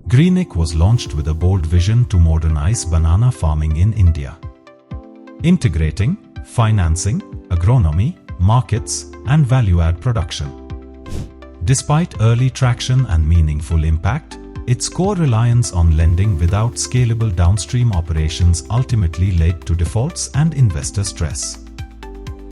Greenikk was launched with a bold vision to modernize banana farming in India, integrating financing, agronomy, markets, and value-add production. Despite early traction and meaningful impact, its core reliance on lending without scalable downstream operations ultimately led to defaults and investor stress.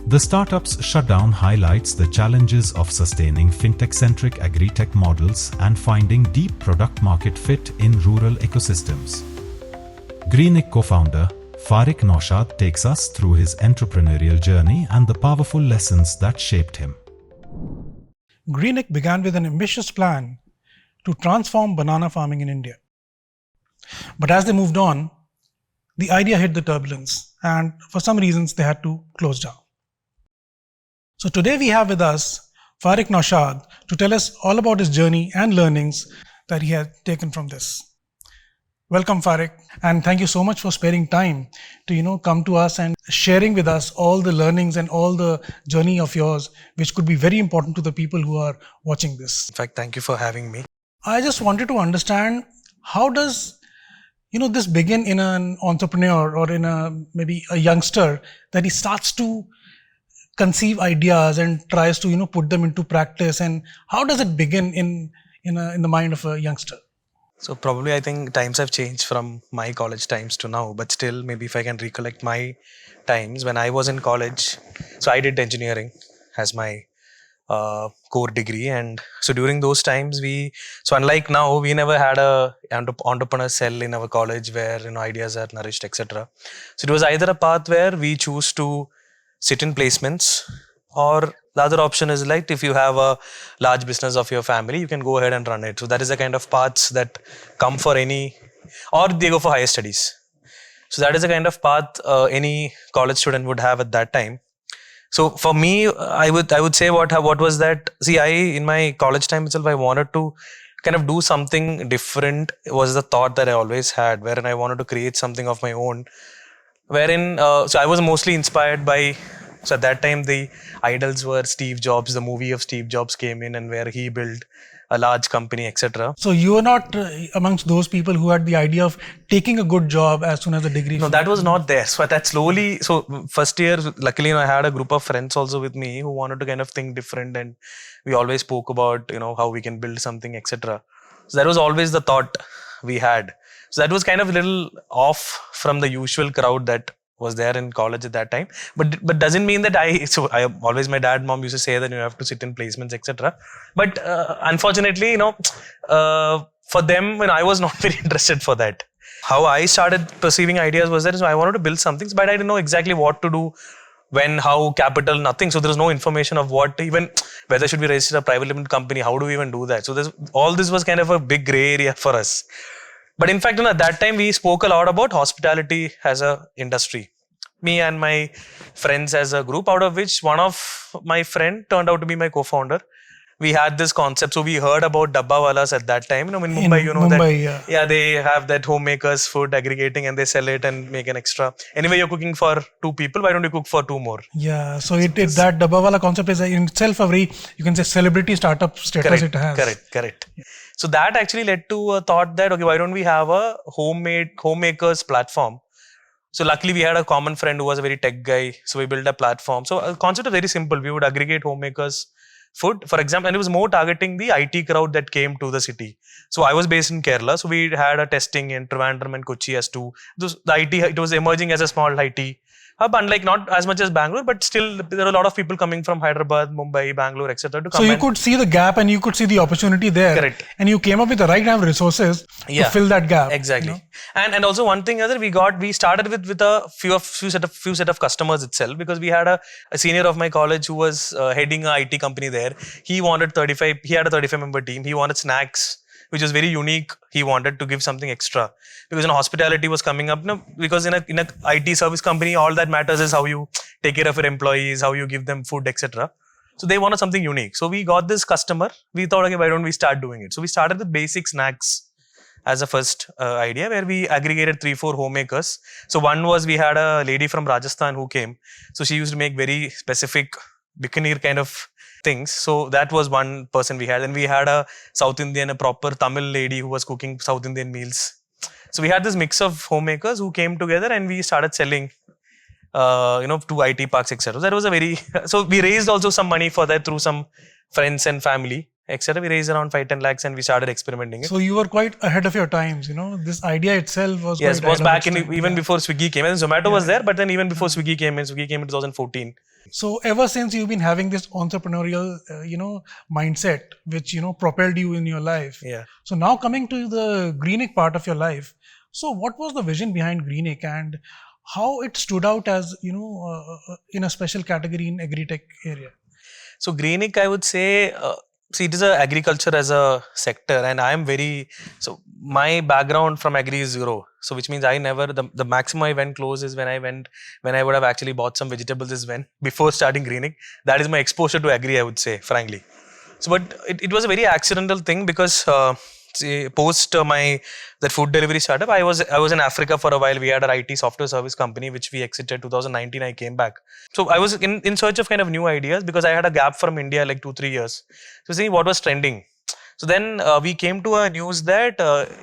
The startup's shutdown highlights the challenges of sustaining fintech-centric agritech models and finding deep product-market fit in rural ecosystems. Greenikk co-founder Fariq Naushad takes us through his entrepreneurial journey and the powerful lessons that shaped him. Greenikk began with an ambitious plan to transform banana farming in India. But as they moved on, the idea hit the turbulence, and for some reasons they had to close down. So today we have with us Fariq Naushad to tell us all about his journey and learnings that he had taken from this. Welcome, Fariq, and thank you so much for sparing time to come to us and sharing with us all the learnings and all the journey of yours, which could be very important to the people who are watching this. In fact, thank you for having me. I just wanted to understand, how does this begin in an entrepreneur or in maybe a youngster, that he starts to conceive ideas and tries to put them into practice, and how does it begin in the mind of a youngster? So probably I think times have changed from my college times to now, but still maybe if I can recollect my times when I was in college, so I did engineering as my core degree, and so during those times so unlike now, we never had a entrepreneur cell in our college where ideas are nourished, etc. So it was either a path where we choose to sit in placements, or the other option is like if you have a large business of your family, you can go ahead and run it. So that is the kind of paths that come for any, or they go for higher studies. So that is the kind of path any college student would have at that time. So for me, I would say what was that. See, in my college time itself, I wanted to kind of do something different. Was the thought that I always had, wherein I wanted to create something of my own. Wherein, so I was mostly inspired by, so at that time the idols were Steve Jobs. The movie of Steve Jobs came in, and where he built a large company, etc. So you were not amongst those people who had the idea of taking a good job as soon as the degree. No, that was not there. So that slowly, so first year, luckily I had a group of friends also with me who wanted to kind of think different, and we always spoke about how we can build something, etc. So that was always the thought we had. So that was kind of a little off from the usual crowd that was there in college at that time. But doesn't mean that I always, my dad, mom used to say that you have to sit in placements, etc. But unfortunately, for them, I was not very interested for that. How I started perceiving ideas was that I wanted to build something, but I didn't know exactly what to do, when, how, capital, nothing. So there was no information of what, even whether should we register a private limited company, how do we even do that? So all this was kind of a big gray area for us. But in fact, at that time, we spoke a lot about hospitality as a industry. Me and my friends as a group, out of which one of my friend turned out to be my co-founder. We had this concept. So we heard about Dabbawalas at that time. In Mumbai, that they have that homemakers food aggregating, and they sell it and make an extra. Anyway, you're cooking for 2 people. Why don't you cook for 2 more? Yeah. So that Dabbawala concept is in itself a very, you can say, celebrity startup status it has. Correct. So that actually led to a thought that, okay, why don't we have a homemakers platform? So luckily we had a common friend who was a very tech guy. So we built a platform. So the concept is very simple. We would aggregate homemakers food, for example, and it was more targeting the IT crowd that came to the city. So I was based in Kerala. So we had a testing in Trivandrum and Kochi as to the IT. It was emerging as a small IT hub, unlike not as much as Bangalore, but still there are a lot of people coming from Hyderabad, Mumbai, Bangalore, etc. to come. So you could see the gap and you could see the opportunity there. Correct. And you came up with the right kind of resources to fill that gap. Exactly. And also one thing other, we started with a few set of customers itself, because we had a senior of my college who was heading a IT company there. He had a 35 member team. He wanted snacks, which was very unique. He wanted to give something extra, because hospitality was coming up. Because in a IT service company, all that matters is how you take care of your employees, how you give them food, etc. So they wanted something unique. So we got this customer. We thought, okay, why don't we start doing it? So we started with basic snacks as a first idea, where we aggregated 3-4 homemakers. So one was, we had a lady from Rajasthan who came. So she used to make very specific Bikaner kind of things. So that was one person we had. And we had a South Indian, a proper Tamil lady who was cooking South Indian meals. So we had this mix of homemakers who came together and we started selling, to IT parks, etc. That was a very, so we raised also some money for that through some friends and family, etc. We raised around 5-10 lakhs and we started experimenting it. So you were quite ahead of your times, this idea itself was Yes, quite was ahead back of in its time. even before Swiggy came. And Zomato was there, but then even before Swiggy came in 2014. So ever since you've been having this entrepreneurial, mindset, which, propelled you in your life. Yeah. So now coming to the Greenikk part of your life. So what was the vision behind Greenikk and how it stood out as, in a special category in agritech area? So Greenikk, I would say, it is agriculture as a sector, and I am so my background from agri is zero. So which means I never, the maximum I went close is when I would have actually bought some vegetables is before starting Greenikk. That is my exposure to agri, I would say, frankly. So, but it was a very accidental thing because post that food delivery startup, I was in Africa for a while. We had an IT software service company which we exited 2019. I came back, so I was in search of kind of new ideas because I had a gap from India like 2-3 years. So see what was trending. So then we came to a news that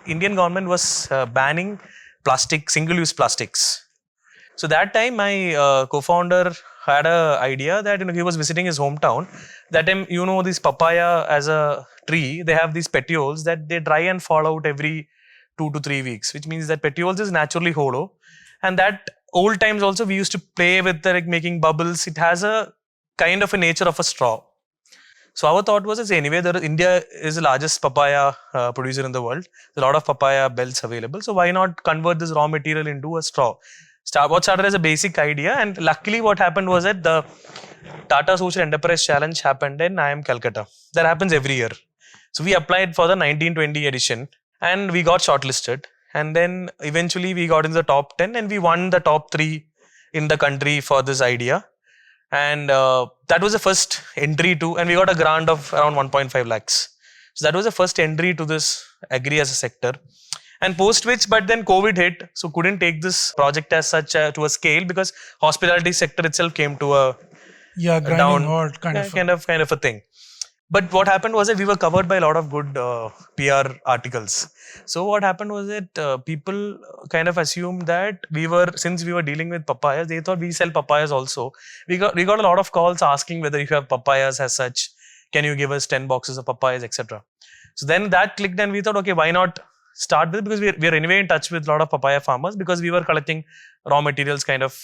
Indian government was banning single-use plastics. So that time my co-founder had a idea that he was visiting his hometown. That time, this papaya as a tree, they have these petioles that they dry and fall out every 2 to 3 weeks, which means that petioles is naturally hollow. And that old times also we used to play with making bubbles. It has a kind of a nature of a straw. So our thought was, anyway, India is the largest papaya producer in the world. There's a lot of papaya belts available. So why not convert this raw material into a straw? What started as a basic idea, and luckily what happened was that the Tata Social Enterprise Challenge happened in IIM Calcutta. That happens every year. So we applied for the 1920 edition and we got shortlisted. And then eventually we got into the top 10 and we won the top 3 in the country for this idea. And that was the first entry to, and we got a grant of around 1.5 lakhs. So that was the first entry to this agri as a sector. And post which, but then COVID hit, so couldn't take this project as such to a scale because hospitality sector itself came to a grinding halt kind of a thing. But what happened was that we were covered by a lot of good PR articles. So what happened was that people kind of assumed that since we were dealing with papayas, they thought we sell papayas also. We got a lot of calls asking whether you have papayas as such. Can you give us 10 boxes of papayas, etc. So then that clicked and we thought, okay, why not start with it? Because we are anyway in touch with a lot of papaya farmers because we were collecting raw materials kind of.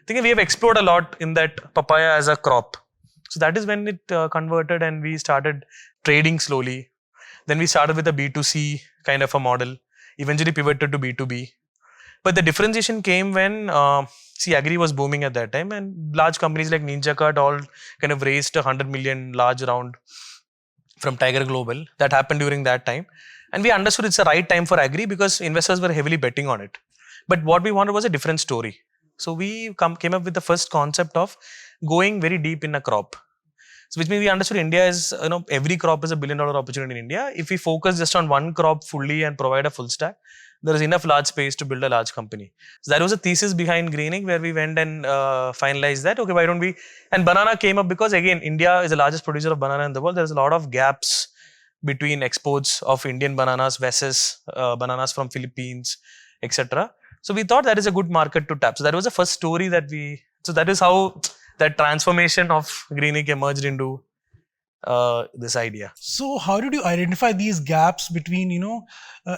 I think we have explored a lot in that papaya as a crop. So that is when it converted and we started trading slowly. Then we started with a B2C kind of a model, eventually pivoted to B2B. But the differentiation came when, agri was booming at that time and large companies like Ninja Cut all kind of raised 100 million large round from Tiger Global. That happened during that time. And we understood it's the right time for agri because investors were heavily betting on it. But what we wanted was a different story. So we came up with the first concept of going very deep in a crop. So which means we understood India is, every crop is $1 billion opportunity in India. If we focus just on one crop fully and provide a full stack, there is enough large space to build a large company. So that was a thesis behind Greenikk where we went and finalized that. Okay, why don't we? And banana came up because again, India is the largest producer of banana in the world. There's a lot of gaps between exports of Indian bananas versus bananas from Philippines, etc. So we thought that is a good market to tap. So that was the first story that that is how that transformation of Greenikk emerged into this idea. So how did you identify these gaps between,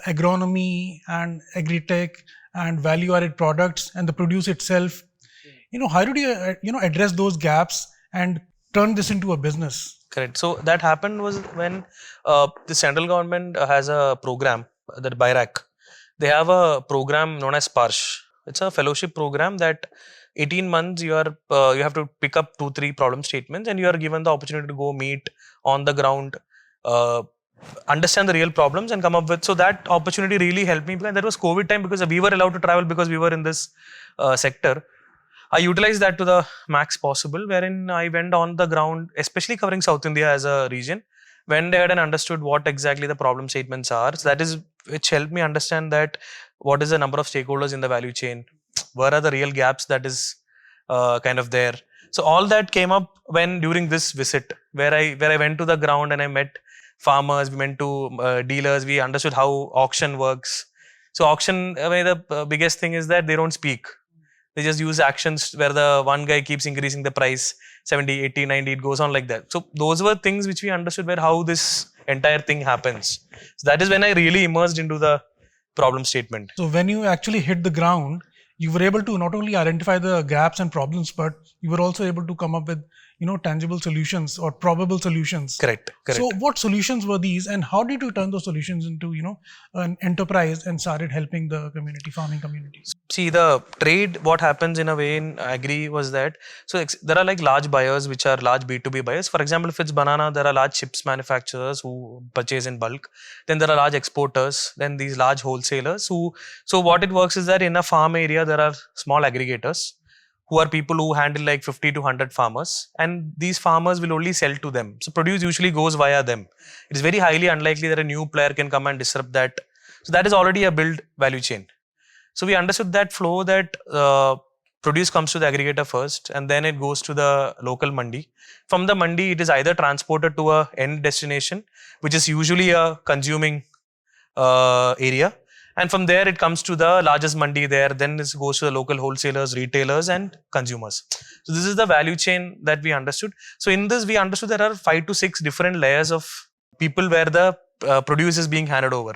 agronomy and agritech and value-added products and the produce itself? How did you, address those gaps and turn this into a business? Correct. So that happened was when the central government has a program, that BIRAC. They have a program known as Sparsh. It's a fellowship program that 18 months you have to pick up 2-3 problem statements and you are given the opportunity to go meet on the ground, understand the real problems and come up with. So that opportunity really helped me because that was COVID time because we were allowed to travel because we were in this sector. I utilized that to the max possible, wherein I went on the ground, especially covering South India as a region, went ahead and understood what exactly the problem statements are. So that is which helped me understand that what is the number of stakeholders in the value chain, where are the real gaps that is kind of there. So all that came up during this visit, where I went to the ground and I met farmers, we went to dealers, we understood how auction works. So auction, the biggest thing is that they don't speak. They just use actions where the one guy keeps increasing the price 70, 80, 90, it goes on like that. So those were things which we understood where how this entire thing happens. So that is when I really immersed into the problem statement. So when you actually hit the ground, you were able to not only identify the gaps and problems, but you were also able to come up with, tangible solutions or probable solutions. Correct. So what solutions were these, and how did you turn those solutions into, an enterprise and started helping the farming community? See, the trade, what happens in a way in agri was that, so there are like large buyers which are large B2B buyers. For example, if it's banana, there are large chips manufacturers who purchase in bulk. Then there are large exporters, then these large wholesalers so what it works is that in a farm area, there are small aggregators who are people who handle like 50 to 100 farmers, and these farmers will only sell to them. So produce usually goes via them. It is very highly unlikely that a new player can come and disrupt that. So that is already a built value chain. So we understood that flow, that produce comes to the aggregator first, and then it goes to the local mandi. From the mandi, it is either transported to a end destination, which is usually a consuming area. And from there, it comes to the largest mandi there. Then it goes to the local wholesalers, retailers, and consumers. So this is the value chain that we understood. So in this, we understood there are 5 to 6 different layers of people where the produce is being handed over.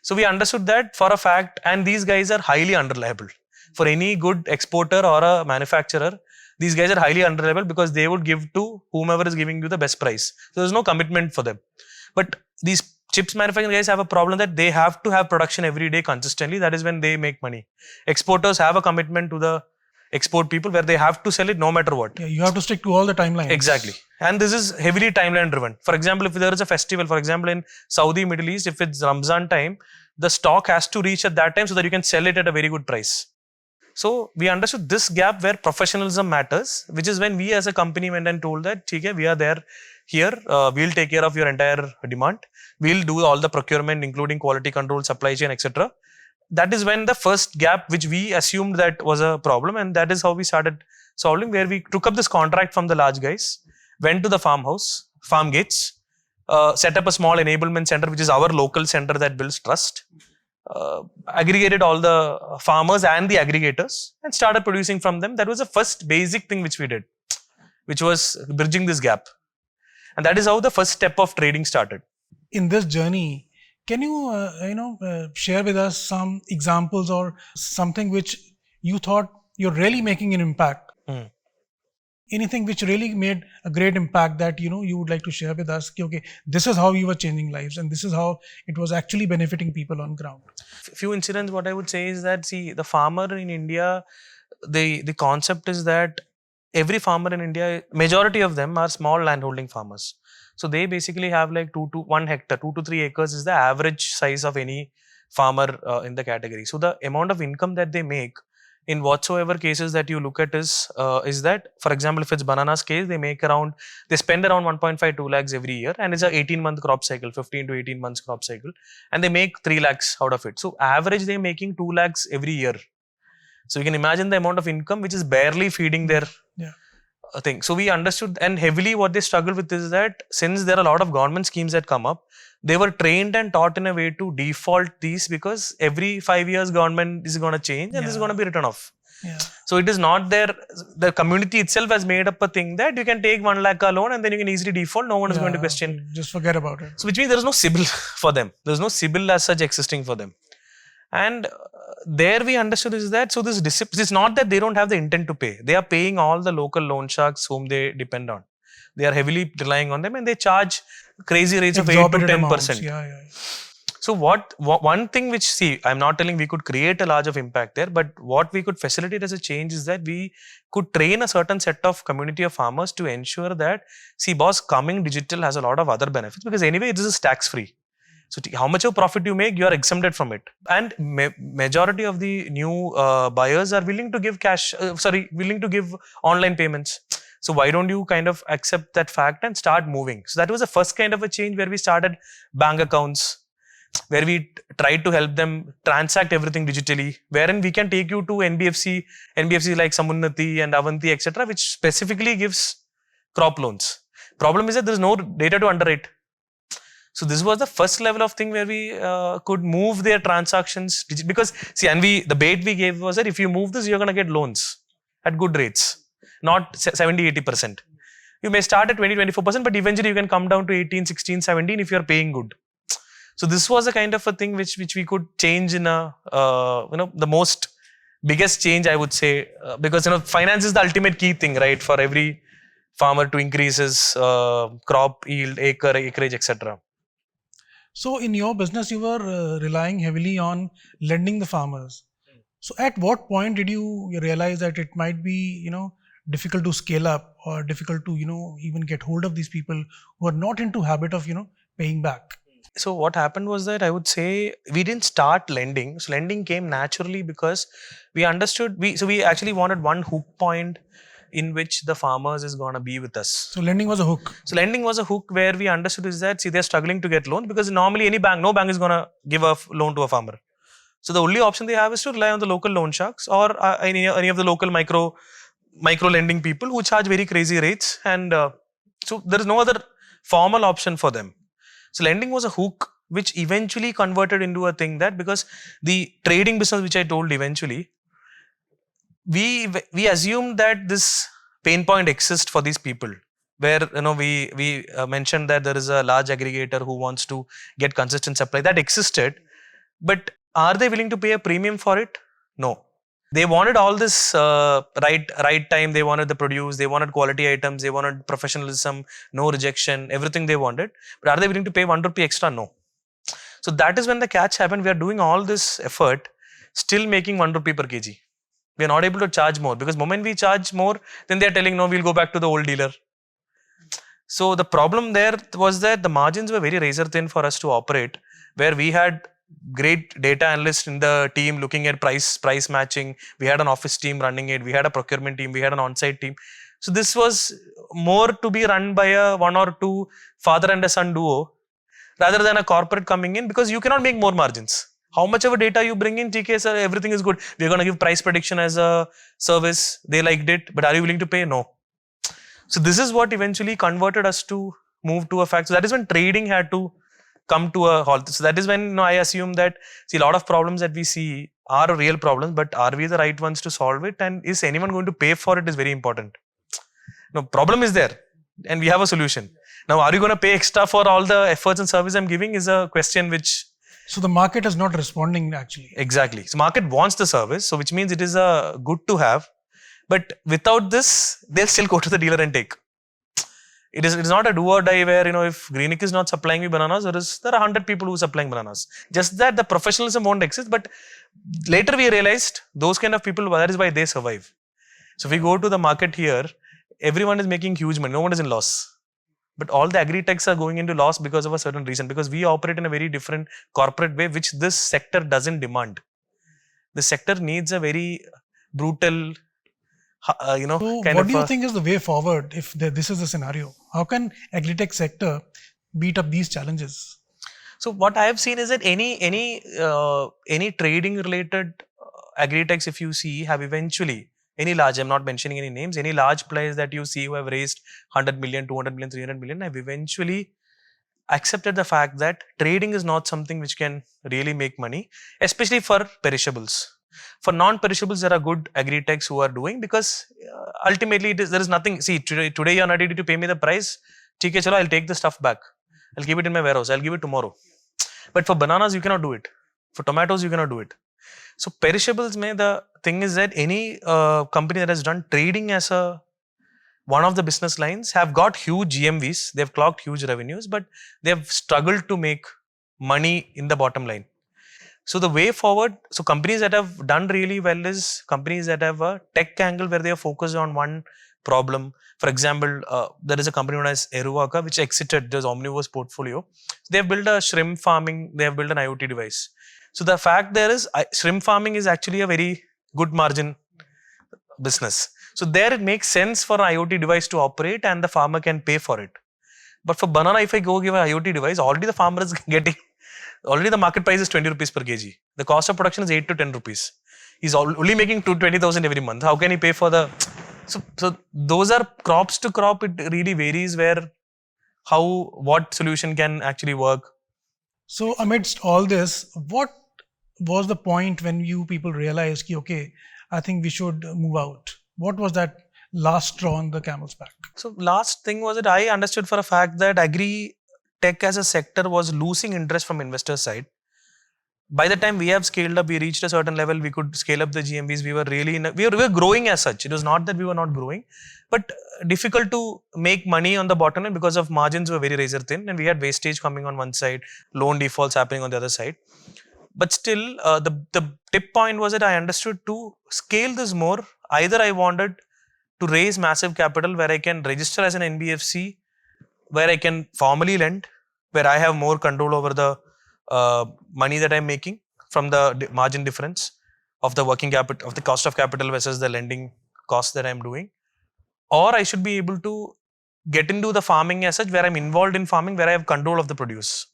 So we understood that for a fact, and these guys are highly unreliable. For any good exporter or a manufacturer, these guys are highly unreliable because they would give to whomever is giving you the best price. So there's no commitment for them. But these chips manufacturing guys have a problem that they have to have production every day consistently. That is when they make money. Exporters have a commitment to the export people where they have to sell it no matter what. Yeah, you have to stick to all the timelines. Exactly. And this is heavily timeline driven. For example, if there is a festival, for example, in Saudi, Middle East, if it's Ramzan time, the stock has to reach at that time so that you can sell it at a very good price. So we understood this gap where professionalism matters, which is when we as a company went and told that, okay, we are there here, we'll take care of your entire demand. We'll do all the procurement, including quality control, supply chain, etc. That is when the first gap, which we assumed that was a problem, and that is how we started solving, where we took up this contract from the large guys, went to the farmhouse, farm gates, set up a small enablement center, which is our local center that builds trust, aggregated all the farmers and the aggregators, and started producing from them. That was the first basic thing which we did, which was bridging this gap. And that is how the first step of trading started. In this journey, can you, share with us some examples or something which you thought you're really making an impact? Anything which really made a great impact that, you would like to share with us? Okay, this is how you were changing lives and this is how it was actually benefiting people on ground. Few incidents, what I would say is that, see, the farmer in India, the concept is that every farmer in India, majority of them are small landholding farmers. So they basically have like 2 to 1 hectare, 2 to 3 acres is the average size of any farmer in the category. So the amount of income that they make in whatsoever cases that you look at is that, for example, if it's bananas case, they spend around 1.5, 2 lakhs every year, and it's a 18-month crop cycle, 15 to 18 months crop cycle, and they make 3 lakhs out of it. So average, they're making 2 lakhs every year. So you can imagine the amount of income which is barely feeding their thing. So we understood, and heavily what they struggle with is that since there are a lot of government schemes that come up, they were trained and taught in a way to default these because every 5 years government is going to change and this is going to be written off. So it is not there. The community itself has made up a thing that you can take 1 lakh loan and then you can easily default. No one is going to question. Just forget about it. So which means there is no CIBIL for them. There is no CIBIL as such existing for them. And there we understood is that, so this discipline, it's not that they don't have the intent to pay. They are paying all the local loan sharks whom they depend on. They are heavily relying on them and they charge crazy rates of 8 to 10%. So one thing which, see, I'm not telling we could create a large of impact there, but what we could facilitate as a change is that we could train a certain set of community of farmers to ensure that, see, boss, coming digital has a lot of other benefits because anyway, this is tax free. So how much of profit you make, you are exempted from it. And majority of the new buyers are willing to give willing to give online payments. So why don't you kind of accept that fact and start moving? So that was the first kind of a change where we started bank accounts where we tried to help them transact everything digitally, wherein we can take you to NBFC like Samunnati and Avanti, etc., which specifically gives crop loans. Problem is that there is no data to underwrite. So this was the first level of thing where we could move their transactions because see, and the bait we gave was that if you move this, you're going to get loans at good rates, not 70-80%. You may start at 20-24%, but eventually you can come down to 18, 16, 17 if you're paying good. So this was a kind of a thing which we could change in a the most biggest change, I would say, because finance is the ultimate key thing, right, for every farmer to increase his crop yield, acreage, etc. So in your business, you were relying heavily on lending the farmers. So at what point did you realize that it might be, difficult to scale up or difficult to, even get hold of these people who are not into habit of, paying back? So what happened was that I would say we didn't start lending. So lending came naturally because we understood, we actually wanted one hook point in which the farmers is going to be with us. So lending was a hook. So lending was a hook where we understood is that, see, they're struggling to get loans because normally no bank is going to give a loan to a farmer. So the only option they have is to rely on the local loan sharks or any of the local micro lending people who charge very crazy rates. And so there is no other formal option for them. So lending was a hook which eventually converted into a thing that, because the trading business which I told eventually, we assumed that this pain point exists for these people, where we mentioned that there is a large aggregator who wants to get consistent supply. That existed, but are they willing to pay a premium for it? No. They wanted all this right time. They wanted the produce. They wanted quality items. They wanted professionalism, no rejection, everything they wanted. But are they willing to pay 1 rupee extra? No. So that is when the catch happened. We are doing all this effort, still making 1 rupee per kg. We are not able to charge more because the moment we charge more, then they are telling, no, we'll go back to the old dealer. So the problem there was that the margins were very razor thin for us to operate, where we had great data analysts in the team looking at price matching. We had an office team running it. We had a procurement team. We had an on-site team. So this was more to be run by a 1 or 2 father and a son duo rather than a corporate coming in, because you cannot make more margins. How much of a data you bring in, TK sir, everything is good. We're going to give price prediction as a service. They liked it, but are you willing to pay? No. So this is what eventually converted us to move to a fact. So that is when trading had to come to a halt. So that is when I assume that, see, a lot of problems that we see are real problems, but are we the right ones to solve it? And is anyone going to pay for it is very important. No, problem is there and we have a solution. Now, are you going to pay extra for all the efforts and service I'm giving is a question which... So the market is not responding actually. Exactly. So market wants the service, so which means it is a good to have. But without this, they'll still go to the dealer and take. It is not a do or die where, if Greenikk is not supplying me bananas, there are 100 people who are supplying bananas. Just that the professionalism won't exist. But later we realized those kind of people, that is why they survive. So if we go to the market here, everyone is making huge money. No one is in loss. But all the agri-techs are going into loss because of a certain reason. Because we operate in a very different corporate way, which this sector doesn't demand. The sector needs a very brutal... So what do you think is the way forward if this is the scenario? How can agritech sector beat up these challenges? So what I have seen is that any trading related agritechs, if you see, have eventually, any large, I'm not mentioning any names, any large players that you see who have raised 100 million, 200 million, 300 million, have eventually accepted the fact that trading is not something which can really make money, especially for perishables. For non-perishables, there are good agri-techs who are doing, because ultimately there is nothing. See, today you are not ready to pay me the price. Okay, chalo, I'll take the stuff back. I'll keep it in my warehouse. I'll give it tomorrow. But for bananas, you cannot do it. For tomatoes, you cannot do it. So perishables, the thing is that any company that has done trading as one of the business lines have got huge GMVs. They've clocked huge revenues, but they've struggled to make money in the bottom line. So the way forward, so companies that have done really well is companies that have a tech angle where they are focused on one problem. For example, there is a company known as Eruvaka which exited this omnivores portfolio. So they have built a shrimp farming, they have built an IoT device. So the fact there is shrimp farming is actually a very good margin business. So there it makes sense for an IoT device to operate and the farmer can pay for it. But for banana, if I go give an IoT device, already the farmer is getting Already the market price is 20 rupees per kg. The cost of production is 8 to 10 rupees. He's only making 20,000 every month. How can he pay for the... So those are crops to crop. It really varies what solution can actually work. So amidst all this, what was the point when you people realized, okay, I think we should move out? What was that last straw on the camel's back? So last thing was that I understood for a fact that agri-tech as a sector was losing interest from investor side. By the time we have scaled up, we reached a certain level, we could scale up the GMVs. We were really we were growing as such. It was not that we were not growing, but difficult to make money on the bottom line because of margins were very razor thin, and we had wastage coming on one side, loan defaults happening on the other side. But still, the tip point was that I understood to scale this more. Either I wanted to raise massive capital where I can register as an NBFC, where I can formally lend, where I have more control over the money that I'm making from the margin difference of the working capital, of the cost of capital versus the lending cost that I'm doing. Or I should be able to get into the farming as such, where I'm involved in farming, where I have control of the produce.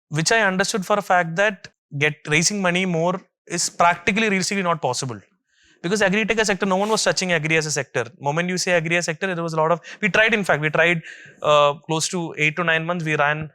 Which I understood for a fact that raising money more is practically, realistically not possible. Because agri-tech sector, no one was touching agri as a sector. Moment you say agri as a sector, there was a lot of... We tried close to 8 to 9 months. We ran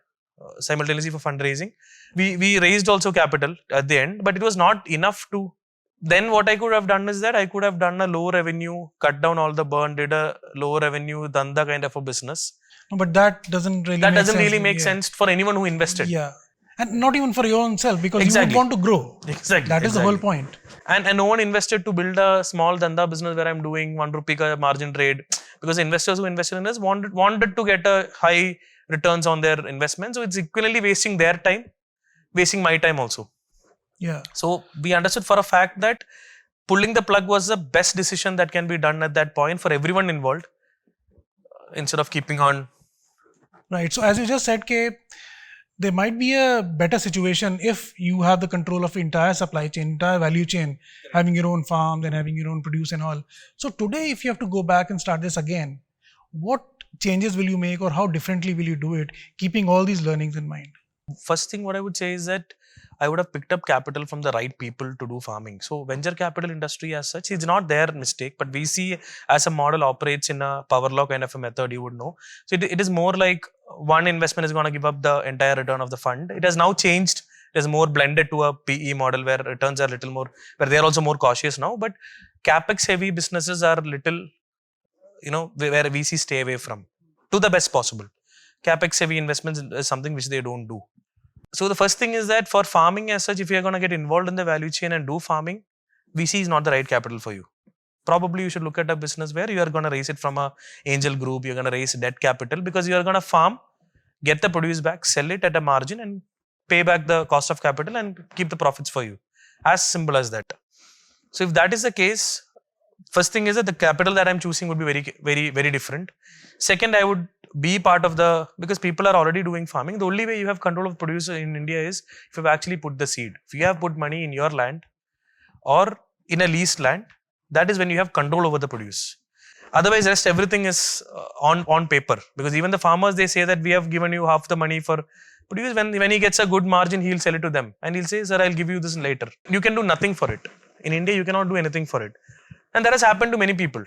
simultaneously for fundraising. We raised also capital at the end, but it was not enough to... Then what I could have done is that I could have done a low revenue, cut down all the burn, did a low revenue, dhanda kind of a business. But that doesn't really make sense for anyone who invested. Yeah. And not even for your own self, because Exactly. you would want to grow. Exactly. That is the whole point. And no one invested to build a small dhanda business where I'm doing 1 rupee ka margin trade, because the investors who invested in this wanted to get a high returns on their investment. So it's equally wasting their time, wasting my time also. Yeah. So we understood for a fact that pulling the plug was the best decision that can be done at that point for everyone involved, instead of keeping on. Right. So as you just said, there might be a better situation if you have the control of the entire supply chain, entire value chain, having your own farm, then having your own produce and all. So today, if you have to go back and start this again, what changes will you make, or how differently will you do it, keeping all these learnings in mind? First thing what I would say is that I would have picked up capital from the right people to do farming. So venture capital industry as such, it's not their mistake, but VC as a model operates in a power law kind of a method, you would know. So it is more like one investment is going to give up the entire return of the fund. It has now changed. It is more blended to a PE model where returns are little more, where they are also more cautious now. But capex heavy businesses are little, where VC stay away from to the best possible. Capex heavy investments is something which they don't do. So the first thing is that for farming as such, if you are going to get involved in the value chain and do farming, VC is not the right capital for you. Probably you should look at a business where you are going to raise it from a angel group, you're going to raise debt capital, because you are going to farm, get the produce back, sell it at a margin and pay back the cost of capital and keep the profits for you. As simple as that. So if that is the case, first thing is that the capital that I'm choosing would be very, very, very different. Second, I would be part of because people are already doing farming. The only way you have control of produce in India is if you've actually put the seed. If you have put money in your land or in a leased land, that is when you have control over the produce. Otherwise, rest everything is on paper, because even the farmers, they say that we have given you half the money for produce. When he gets a good margin, he'll sell it to them and he'll say, sir, I'll give you this later. You can do nothing for it. In India, you cannot do anything for it. And that has happened to many people.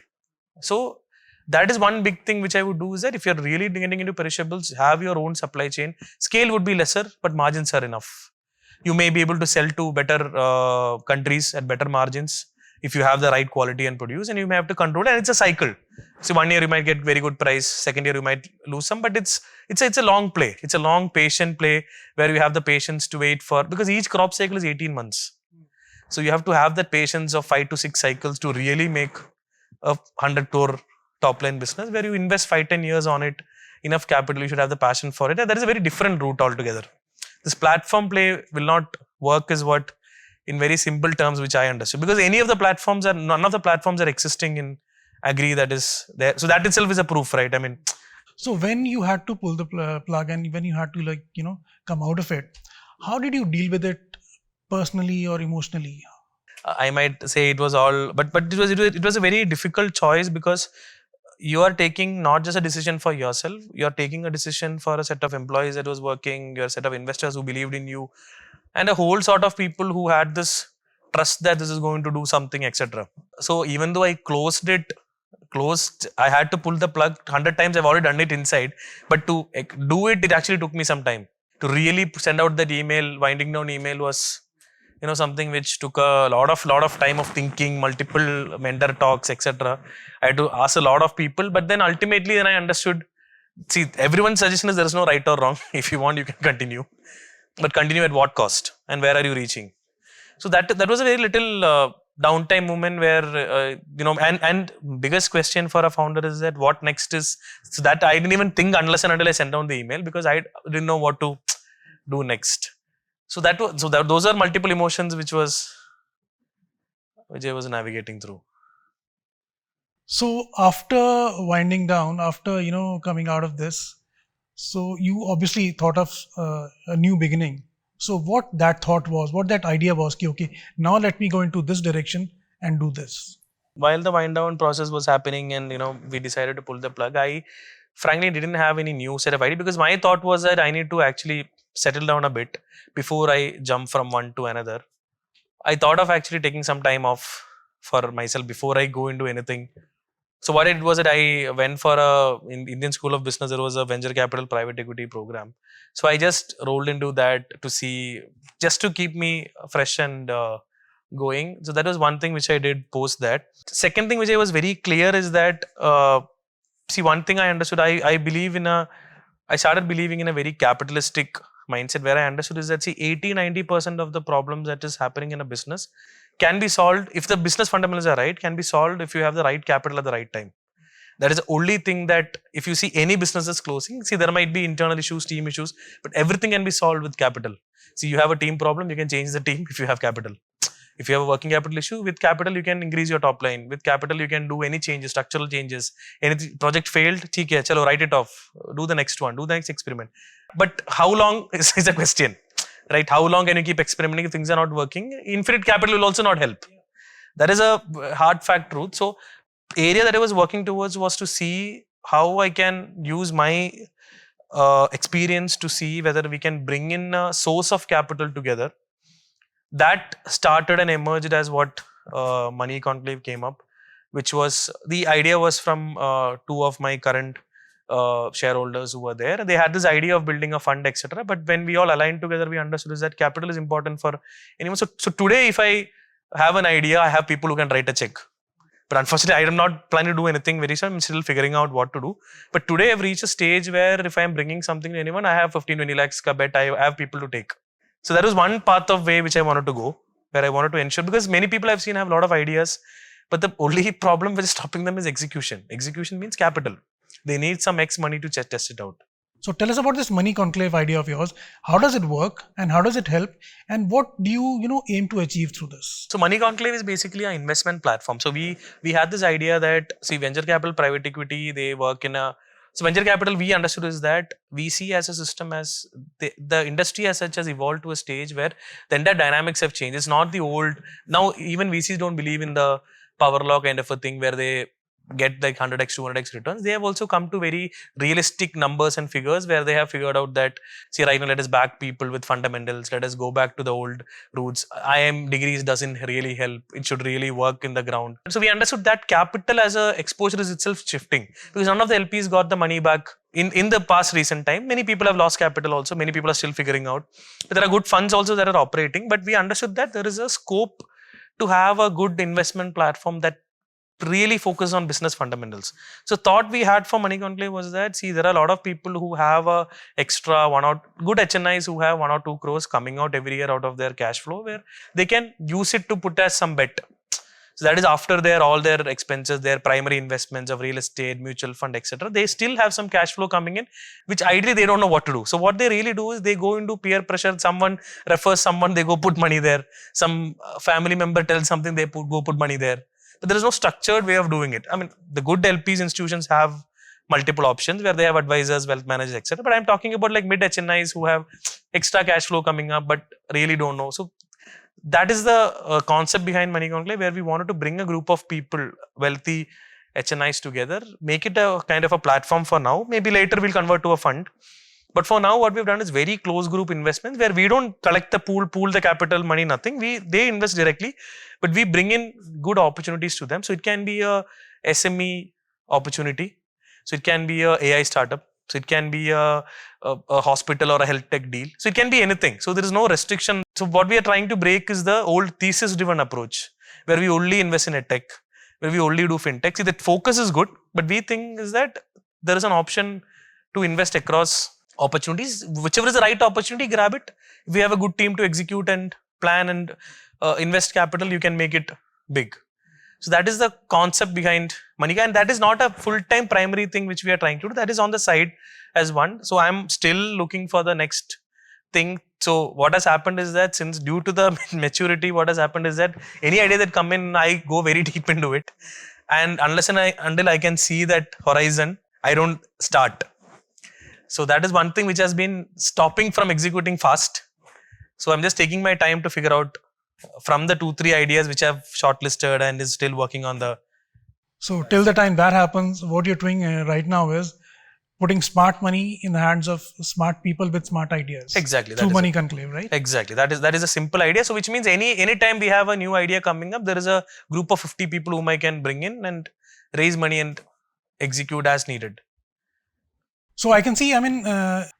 So that is one big thing which I would do, is that if you're really getting into perishables, have your own supply chain. Scale would be lesser, but margins are enough. You may be able to sell to better countries at better margins if you have the right quality and produce, and you may have to control it. And it's a cycle. So 1 year you might get very good price, second year you might lose some, but it's a long play. It's a long patient play where you have the patience to wait for, because each crop cycle is 18 months. So you have to have that patience of 5 to 6 cycles to really make a 100 crore top line business, where you invest 5-10 years on it, enough capital, you should have the passion for it. And that is a very different route altogether. This platform play will not work, is what, in very simple terms, which I understood. Because none of the platforms are existing in agri that is there. So that itself is a proof, right? I mean. So when you had to pull the plug and when you had to come out of it, how did you deal with it personally or emotionally? I might say it was all, but it was a very difficult choice, because you are taking not just a decision for yourself, you are taking a decision for a set of employees that was working, your set of investors who believed in you, and a whole sort of people who had this trust that this is going to do something, etc. So even though I closed, I had to pull the plug 100 times. I've already done it inside, but to do it, it actually took me some time. To really send out that email, winding down email was, something which took a lot of time of thinking, multiple mentor talks, etc. I had to ask a lot of people, but then ultimately, then I understood. See, everyone's suggestion is there is no right or wrong. If you want, you can continue, but continue at what cost and where are you reaching? So that was a very little downtime moment where and biggest question for a founder is that what next is. So that I didn't even think unless and until I sent down the email, because I didn't know what to do next. So those are multiple emotions which I was navigating through. So after winding down, after coming out of this, so you obviously thought of a new beginning. So what that thought was, what that idea was, okay, now let me go into this direction and do this. While the wind down process was happening and we decided to pull the plug, I frankly didn't have any new set of idea, because my thought was that I need to actually settle down a bit before I jump from one to another. I thought of actually taking some time off for myself before I go into anything. So what I did was that I went for in Indian School of Business. There was a venture capital private equity program. So I just rolled into that to see, just to keep me fresh and going. So that was one thing which I did post that. Second thing which I was very clear is that, see, one thing I understood, I started believing in a very capitalistic mindset, where I understood is that, see, 80-90% of the problems that is happening in a business can be solved if the business fundamentals are right, can be solved if you have the right capital at the right time. That is the only thing that, if you see any businesses closing, see, there might be internal issues, team issues, but everything can be solved with capital. See, you have a team problem, you can change the team if you have capital. If you have a working capital issue, with capital you can increase your top line. With capital you can do any changes, structural changes. Any project failed, theek hai, chalo, write it off. Do the next one, do the next experiment. But how long is a question, right? How long can you keep experimenting if things are not working? Infinite capital will also not help. That is a hard fact truth. So area that I was working towards was to see how I can use my experience to see whether we can bring in a source of capital together. That started and emerged as what Money Conclave came up, which was, the idea was from two of my current shareholders who were there. They had this idea of building a fund, etc. But when we all aligned together, we understood is that capital is important for anyone. So today, if I have an idea, I have people who can write a check. But unfortunately, I am not planning to do anything very soon. I'm still figuring out what to do. But today, I've reached a stage where if I'm bringing something to anyone, I have 15-20 lakhs ka bet. I have people to take. So that was one path of way which I wanted to go, where I wanted to ensure, because many people I've seen have a lot of ideas, but the only problem which is stopping them is execution. Execution means capital. They need some X money to test it out. So tell us about this Money Conclave idea of yours. How does it work and how does it help? And what do you aim to achieve through this? So Money Conclave is basically an investment platform. So we had this idea that, see, venture capital, private equity, they work in a, so venture capital, we understood is that VC as a system, as the industry as such has evolved to a stage where the entire dynamics have changed. It's not the old, now even VCs don't believe in the power law kind of a thing where they get like 100x, 200x returns. They have also come to very realistic numbers and figures where they have figured out that, see, right now let us back people with fundamentals. Let us go back to the old roots. IM degrees doesn't really help. It should really work in the ground. So we understood that capital as a exposure is itself shifting, because none of the LPs got the money back in the past recent time. Many people have lost capital also. Many people are still figuring out. But there are good funds also that are operating. But we understood that there is a scope to have a good investment platform that really focus on business fundamentals. So thought we had for Money Conclave was that, see, there are a lot of people who have a extra good HNIs who have 1 or 2 crores coming out every year out of their cash flow, where they can use it to put as some bet. So that is after all their expenses, their primary investments of real estate, mutual fund, etc. They still have some cash flow coming in, which ideally they don't know what to do. So what they really do is they go into peer pressure. Someone refers someone, they go put money there. Some family member tells something, they go put money there. But there is no structured way of doing it. I mean, the good LPs institutions have multiple options where they have advisors, wealth managers, etc. But I'm talking about like mid HNIs who have extra cash flow coming up, but really don't know. So that is the concept behind Money Conclave, where we wanted to bring a group of people, wealthy HNIs together, make it a kind of a platform for now. Maybe later we'll convert to a fund. But for now, what we've done is very close group investments where we don't collect the pool the capital, money, nothing. They invest directly, but we bring in good opportunities to them. So it can be a SME opportunity. So it can be a AI startup. So it can be a hospital or a health tech deal. So it can be anything. So there is no restriction. So what we are trying to break is the old thesis-driven approach, where we only invest in a tech, where we only do fintech. See, that focus is good, but we think is that there is an option to invest across opportunities. Whichever is the right opportunity, grab it. If we have a good team to execute and plan and invest capital, you can make it big. So that is the concept behind Money, and that is not a full-time primary thing which we are trying to do. That is on the side as one. So I'm still looking for the next thing. So what has happened is that since due to the maturity, what has happened is that any idea that come in, I go very deep into it. And until I can see that horizon, I don't start. So that is one thing which has been stopping from executing fast. So I'm just taking my time to figure out from the 2-3 ideas which I've shortlisted and is still working on the. So till the time that happens, what you're doing right now is putting smart money in the hands of smart people with smart ideas. Exactly. Through Money Conclave, right? Exactly. That is a simple idea. So which means any time we have a new idea coming up, there is a group of 50 people whom I can bring in and raise money and execute as needed. So I can see,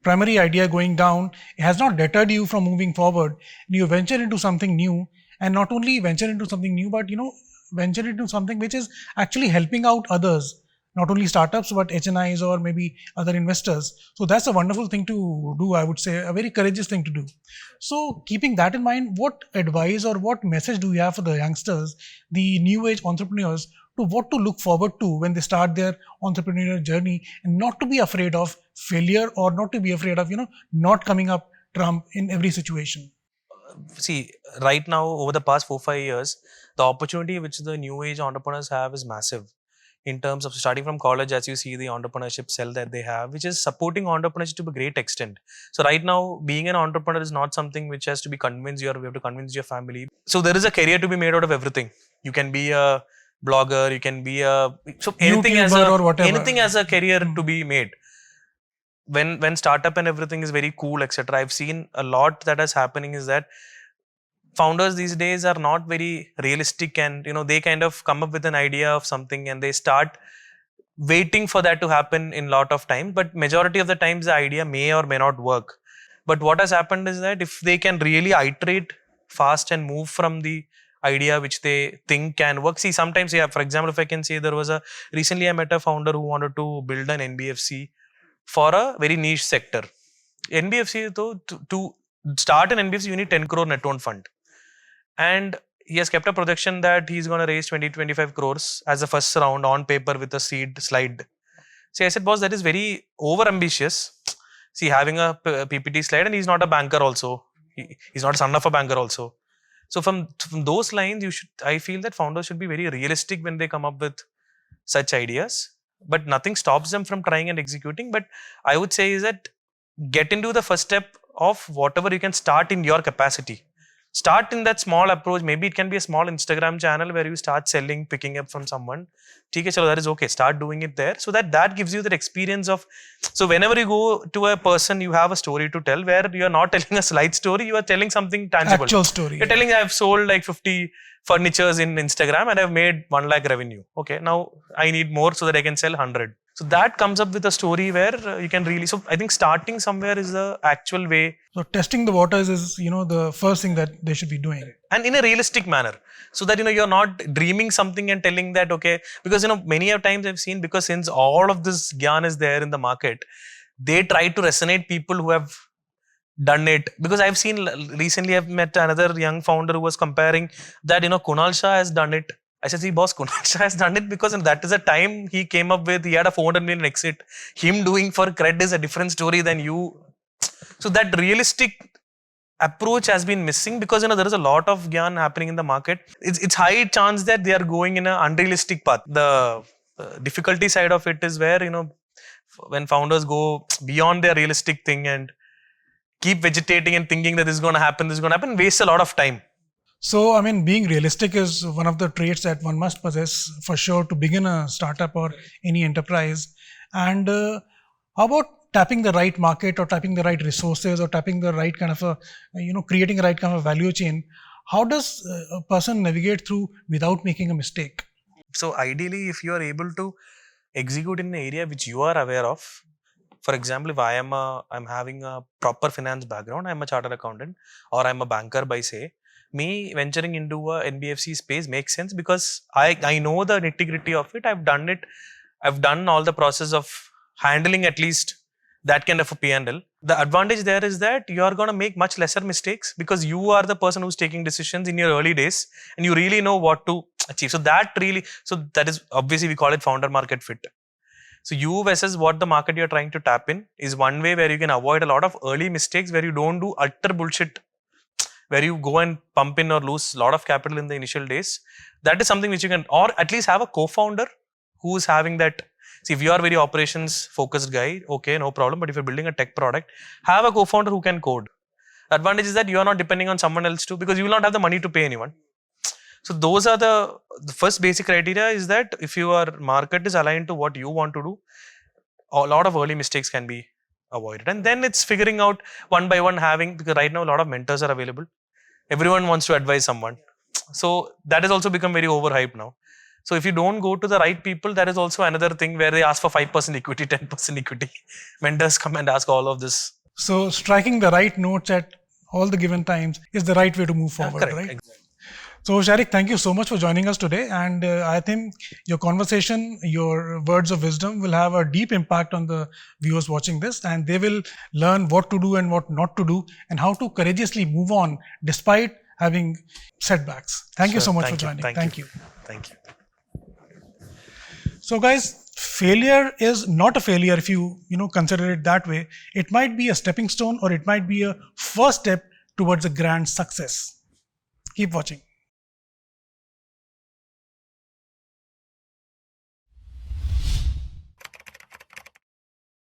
primary idea going down, it has not deterred you from moving forward. You venture into something new, and not only venture into something new, but venture into something which is actually helping out others, not only startups, but HNIs or maybe other investors. So that's a wonderful thing to do, I would say, a very courageous thing to do. So keeping that in mind, what advice or what message do you have for the youngsters, the new age entrepreneurs, to what to look forward to when they start their entrepreneurial journey, and not to be afraid of failure or not to be afraid of, not coming up trump in every situation? See, right now, over the past 4-5 years, the opportunity which the new age entrepreneurs have is massive. In terms of starting from college, as you see the entrepreneurship cell that they have, which is supporting entrepreneurship to a great extent. So right now, being an entrepreneur is not something which has to be convinced you, or you have to convince your family. So there is a career to be made out of everything. You can be a blogger, you can be anything as a career to be made. When startup and everything is very cool, etc. I've seen a lot that is happening is that founders these days are not very realistic, and they kind of come up with an idea of something and they start waiting for that to happen in lot of time. But majority of the times the idea may or may not work. But what has happened is that if they can really iterate fast and move from the idea which they think can work. See, sometimes, for example, if I can say, recently I met a founder who wanted to build an NBFC for a very niche sector. NBFC, though, to start an NBFC, you need 10 crore net owned fund. And he has kept a projection that he's going to raise 20-25 crores as a first round on paper with a seed slide. See, I said, boss, that is very over ambitious. See, having a PPT slide, and he's not a banker also. He's not a son of a banker also. So from those lines, I feel that founders should be very realistic when they come up with such ideas, but nothing stops them from trying and executing. But I would say is that get into the first step of whatever you can start in your capacity. Start in that small approach. Maybe it can be a small Instagram channel where you start selling, picking up from someone. Okay, so that is okay. Start doing it there, so that gives you that experience of. So whenever you go to a person, you have a story to tell, where you are not telling a slide story, you are telling something tangible. Actual story. You're telling, I have sold like 50 furnitures in Instagram and I've made 1 lakh revenue. Okay, now I need more so that I can sell 100. So that comes up with a story where you can really. So I think starting somewhere is the actual way. So testing the waters is, the first thing that they should be doing. And in a realistic manner. So that, you're not dreaming something and telling that, okay, because, many of times I've seen, because since all of this gyan is there in the market, they try to resonate people who have done it. Because I've seen recently, I've met another young founder who was comparing that, Kunal Shah has done it. I said, see, boss, Kunal Shah has done it because that is the time he came up with, he had a 400 million exit. Him doing for cred is a different story than you. So that realistic approach has been missing, because there is a lot of gyan happening in the market. It's high chance that they are going in an unrealistic path. The difficulty side of it is where, when founders go beyond their realistic thing and keep vegetating and thinking that this is going to happen, waste a lot of time. So, I mean, being realistic is one of the traits that one must possess for sure to begin a startup or any enterprise. And how about tapping the right market or tapping the right resources or tapping the right kind of creating the right kind of value chain? How does a person navigate through without making a mistake? So ideally, if you are able to execute in an area which you are aware of, for example, if I'm having a proper finance background, I'm a chartered accountant or I'm a banker by say, me venturing into a NBFC space makes sense because I know the nitty-gritty of it. I've done it. I've done all the process of handling at least that kind of a P&L. The advantage there is that you are going to make much lesser mistakes because you are the person who's taking decisions in your early days and you really know what to achieve. So that is obviously we call it founder market fit. So you versus what the market you're trying to tap in is one way where you can avoid a lot of early mistakes where you don't do utter bullshit, where you go and pump in or lose a lot of capital in the initial days. That is something which you can, or at least have a co-founder who is having that. See, if you are very operations focused guy, okay, no problem. But if you're building a tech product, have a co-founder who can code. The advantage is that you are not depending on someone else too, because you will not have the money to pay anyone. So those are the first basic criteria is that if your market is aligned to what you want to do, a lot of early mistakes can be avoided. And then it's figuring out one by one because right now a lot of mentors are available. Everyone wants to advise someone. So that has also become very overhyped now. So if you don't go to the right people, that is also another thing where they ask for 5% equity, 10% equity. Vendors come and ask all of this. So striking the right notes at all the given times is the right way to move forward, correct, right? Exactly. So Shariq, thank you so much for joining us today. And I think your conversation, your words of wisdom will have a deep impact on the viewers watching this, and they will learn what to do and what not to do and how to courageously move on despite having setbacks. Thank you so much for joining. Thank you. Thank you. So guys, failure is not a failure if you consider it that way. It might be a stepping stone or it might be a first step towards a grand success. Keep watching.